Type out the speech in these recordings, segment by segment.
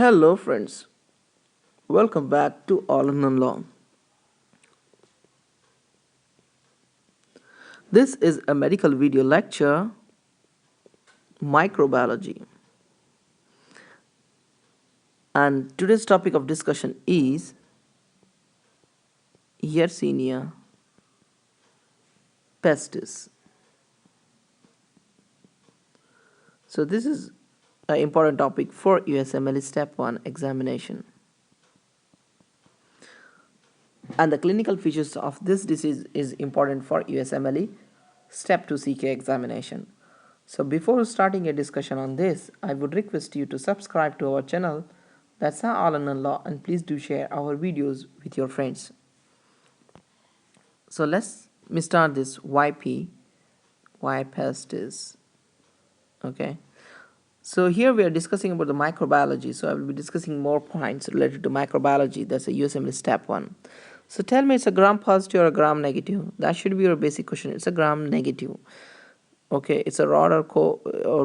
Hello, friends. Welcome back to Allornonelaw. This is a medical video lecture, Microbiology. And today's topic of discussion is Yersinia pestis. So, this is an important topic for USMLE Step 1 examination. And the clinical features of this disease is important for USMLE Step 2 CK examination. So before starting a discussion on this, I would request you to subscribe to our channel, that's allornonelaw, and please do share our videos with your friends. So let's start this YP, Y pestis. Okay. So here we are discussing about the microbiology. So I will be discussing more points related to microbiology. That's a USMLE Step 1. So tell me, it's a gram positive or a gram negative? That should be your basic question. It's a gram negative. Okay, it's a rod or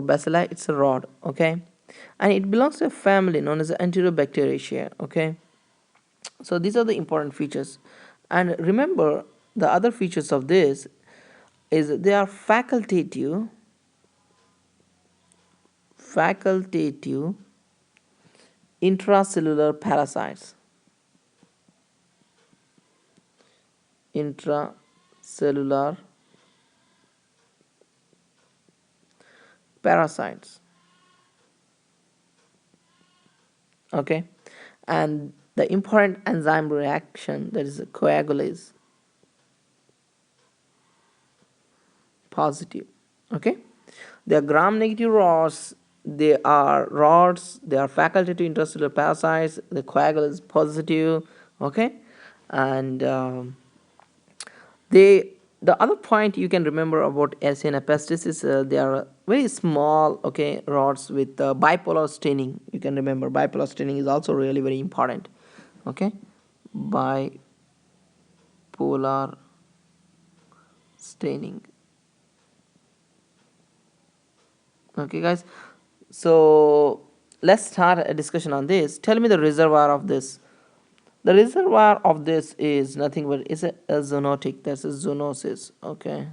bacilli. It's a rod. Okay, and it belongs to a family known as Enterobacteriaceae. Okay, so these are the important features, and remember the other features of this is they are facultative intracellular parasites. Intracellular parasites. Okay, and the important enzyme reaction, that is a coagulase, positive. Okay, they are gram negative rods. They are rods. They are facultative intracellular parasites. The coagulase is positive. Okay, and they the other point you can remember about Yersinia pestis is they are very small, okay, rods with bipolar staining. You can remember bipolar staining is also really very important. Okay, bipolar staining. Okay, guys. So let's start a discussion on this. Tell me the reservoir of this. The reservoir of this is nothing but it's a zoonotic. That's a zoonosis. Okay.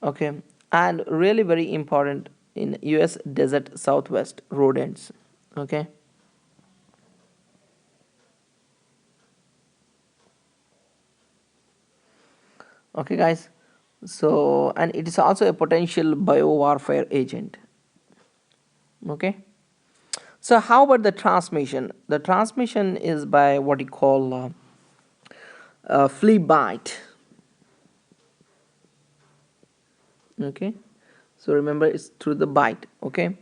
Okay, and really very important in US desert southwest rodents. Okay. Okay, guys. So, and it is also a potential biowarfare agent. Okay. So how about the transmission? The transmission is by what you call flea bite. Okay, so remember it's through the bite. Okay,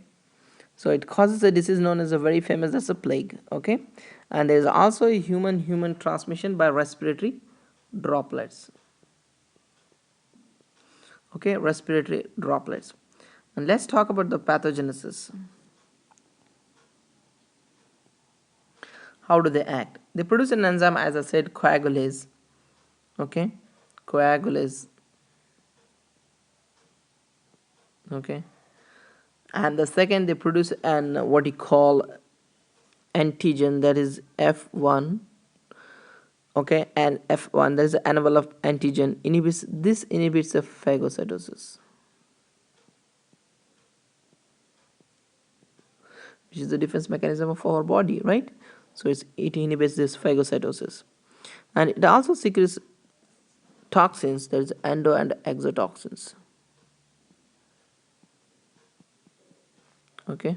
so it causes a disease known as a very famous as a plague. Okay, and there is also a human transmission by respiratory droplets. Okay, respiratory droplets. And let's talk about the pathogenesis. How do they act? They produce an enzyme, as I said, coagulase. Okay, coagulase. Okay, and the second they produce an what you call antigen, that is F1. Okay, and F1, there is an envelope antigen inhibits, this inhibits the phagocytosis, which is the defense mechanism of our body, right? So it inhibits this phagocytosis, and it also secretes toxins, there is endo and exotoxins. Okay,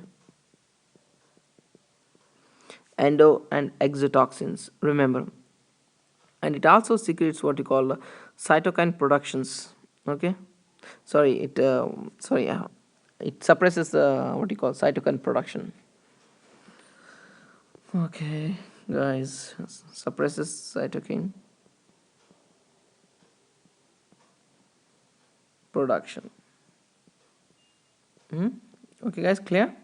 endo and exotoxins, remember. And it also secretes what you call cytokine productions. Okay, sorry, it suppresses what you call cytokine production. Okay, guys, suppresses cytokine production. Okay, guys, clear?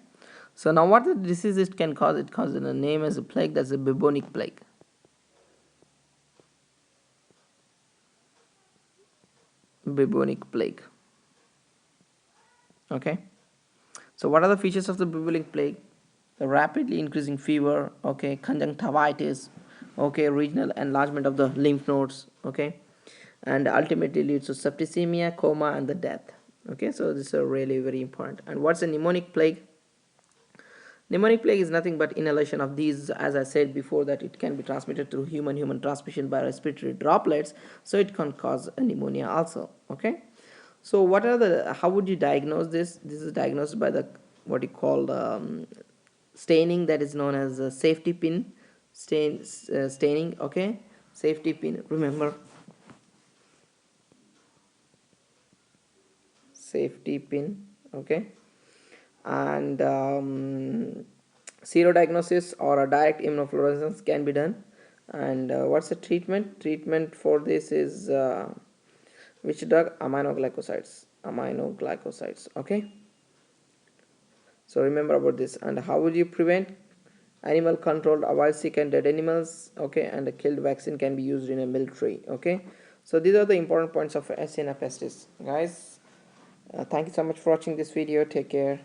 So now what the disease it can cause? It causes a name as a plague, that's a bubonic plague. Bubonic plague. Okay, So what are the features of the bubonic plague? The rapidly increasing fever, okay, conjunctivitis, okay, regional enlargement of the lymph nodes, okay, and ultimately leads to septicemia, coma, and the death. Okay, so this is really very important. And what's a pneumonic plague? Pneumonic plague is nothing but inhalation of these, as I said before, that it can be transmitted through human transmission by respiratory droplets, so it can cause a pneumonia also. Okay, so what are the, how would you diagnose this? This is diagnosed by the, what you call staining, that is known as a safety pin staining. Okay, safety pin, remember, safety pin. Okay, and serodiagnosis or a direct immunofluorescence can be done. And what's the treatment for this is which drug? Aminoglycosides. Okay, so remember about this. And how would you prevent? Animal controlled, avoid sick and dead animals. Okay, and a killed vaccine can be used in a military. Okay, so these are the important points of Yersinia pestis, guys. Thank you so much for watching this video. Take care.